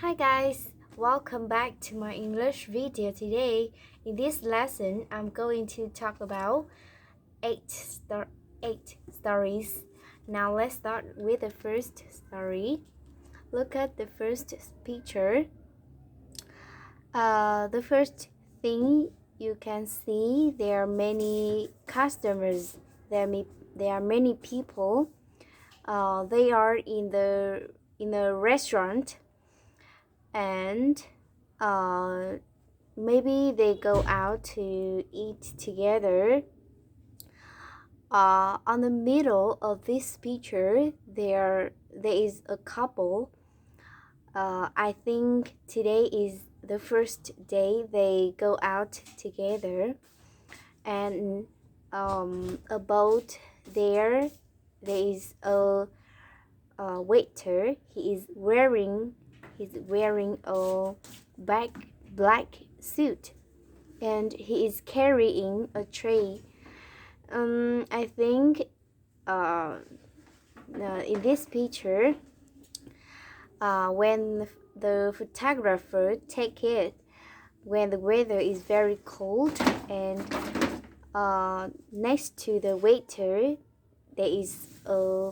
Hi guys, welcome back to my English video today. In this lesson, I'm going to talk about eight stories. Now let's start with the first story. Look at the first picture. The first thing you can see, there are many customers. There are many people. They are in a restaurant, and maybe they go out to eat together. On the middle of this picture, there is a couple. I think today is the first day they go out together, and about there is a waiter. He's wearing a black suit, and he is carrying a tray. I think in this picture, when the photographer take it, when the weather is very cold, and next to the waiter there is a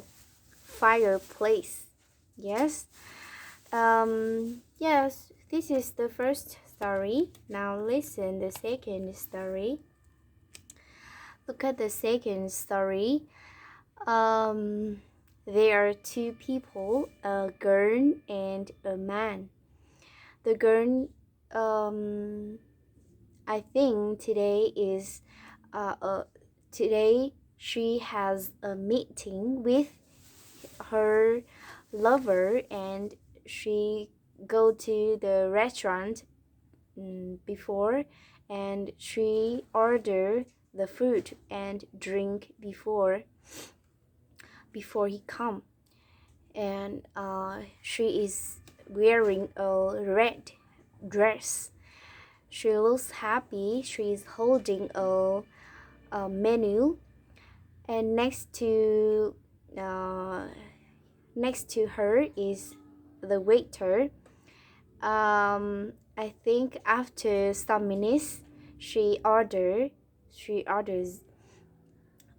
fireplace. Yes. Yes, this is the first story. Now listen the second story. Look at the second story. There are two people, a girl and a man. The girl, I think today she has a meeting with her lover, and she go to the restaurant before, and she order the food and drink before he come, and she is wearing a red dress. She looks happy. She is holding a menu, and next to her is the waiter. I think after some minutes, she orders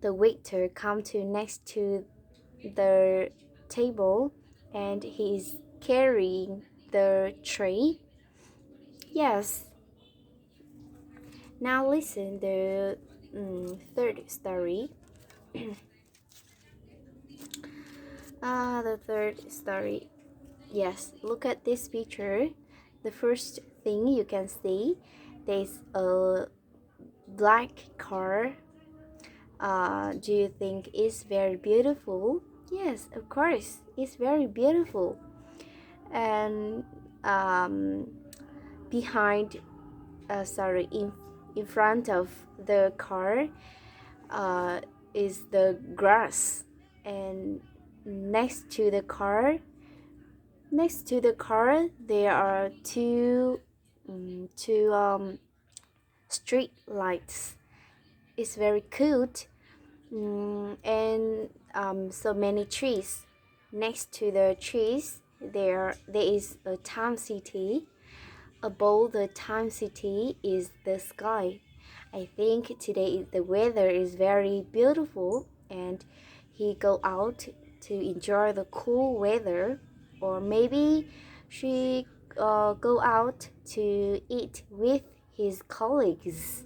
the waiter come to next to the table, and he is carrying the tray. Yes. Now listen the third story. The third story. Yes, look at this picture. The first thing you can see, there's a black car. Do you think it's very beautiful? Yes, of course, it's very beautiful. And behind, in front of the car, is the grass, and next to the car there are two street lights. It's very cute. And so many trees. Next to the trees there is a town city. Above the town city is the sky. I think today the weather is very beautiful, and he go out to enjoy the cool weather, or maybe she go out to eat with his colleagues.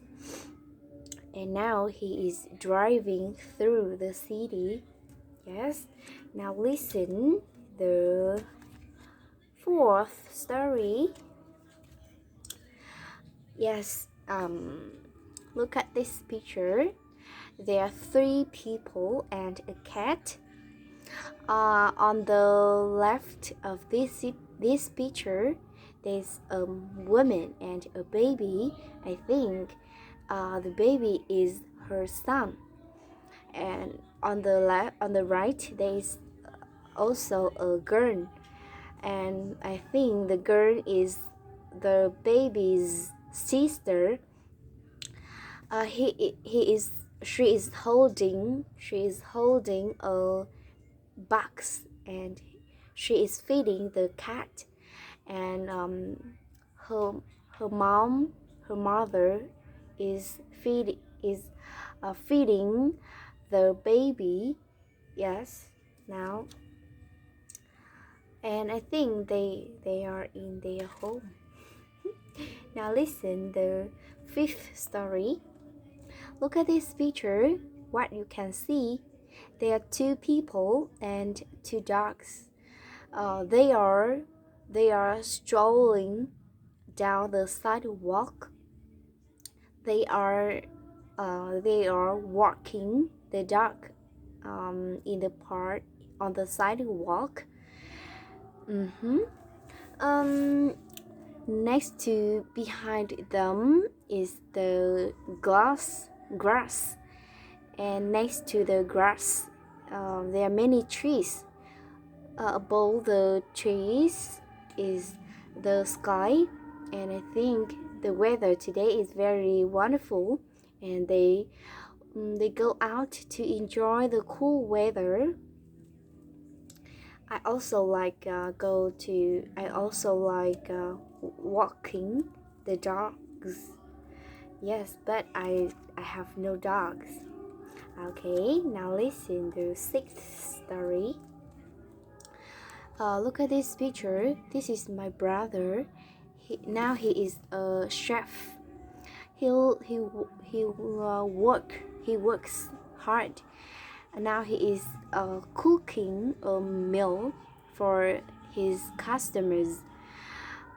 And now he is driving through the city. Yes. Now listen the fourth story. Yes. Look at this picture. There are three people and a cat. On the left of this picture, there's a woman and a baby. I think the baby is her son. And on the right, there is also a girl, and I think the girl is the baby's sister. She is holding a box, and she is feeding the cat. and her her mom her mother is feeding the baby. Yes, now, and I think they are in their home. Now listen the fifth story. Look at this picture. What you can see, there are two people and two dogs. They are strolling down the sidewalk. They are walking the dog in the park on the sidewalk. Mm-hmm. Um, Next to behind them is the grass, and next to the grass, there are many trees. Above the trees is the sky, and I think the weather today is very wonderful, and they go out to enjoy the cool weather. I also like walking the dogs. Yes, but I have no dogs. Okay, now listen to the sixth story. Look at this picture. This is my brother. He is a chef. He works hard. Now he is cooking a meal for his customers.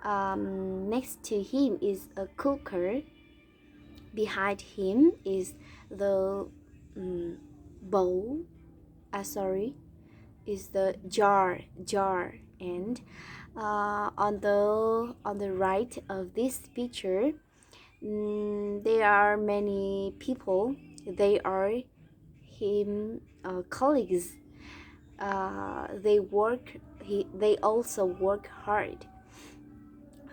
Next to him is a cooker. Behind him is the bowl. Sorry, is the jar. And on the right of this picture, there are many people. They are him colleagues. They also work hard.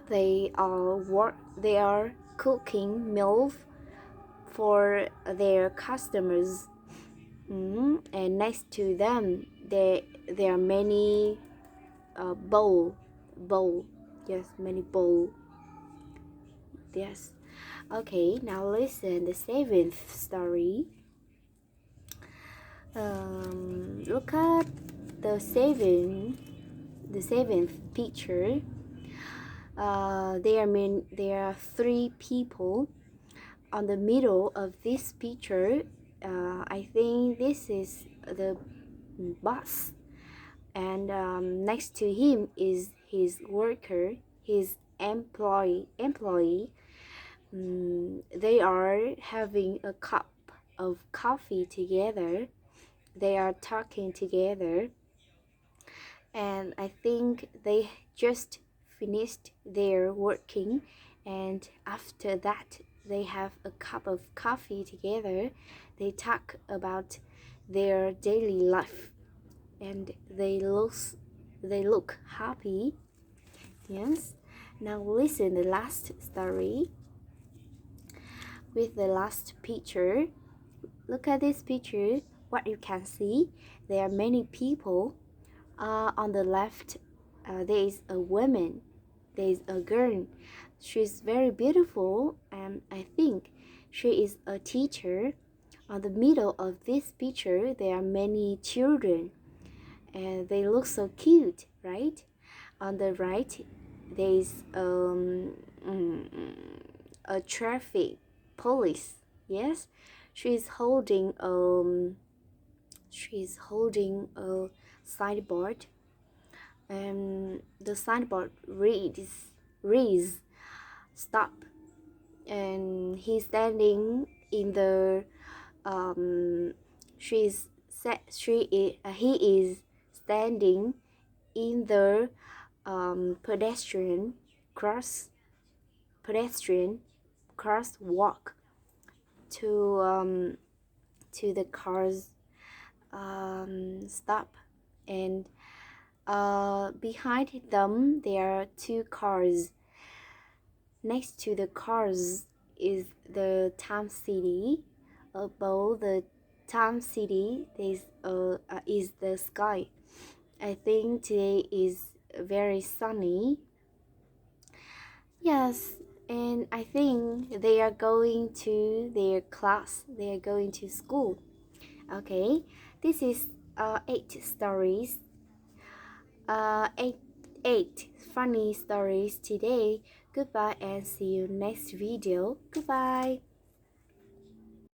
They are cooking meals for their customers. And next to them, there are many bowl. Yes, many bowl. Yes. Okay, now listen the seventh story. Look at the seventh picture. There are three people on the middle of this picture. I think this is the boss, and next to him is his worker, his employee. They are having a cup of coffee together. They are talking together, and I think they just finished their working, and after that they have a cup of coffee together. They talk about their daily life, and they look happy. Yes. Now listen the last story with the last picture. Look at this picture. What you can see, there are many people. On the left, there is a woman. There is a girl. She's very beautiful, and I think she is a teacher. On the middle of this picture, there are many children, and they look so cute, right? On the right, there is a traffic police. Yes, she's holding a signboard, and the signboard reads stop, and he's standing in the he is standing in the pedestrian crosswalk to the cars stop, and behind them there are two cars. Next to the cars is the town city. Above the town city is the sky. I think today is very sunny. Yes, and I think they are going to their class. They are going to school. Okay, this is eight stories. Eight funny stories today. Goodbye and see you next video. Goodbye.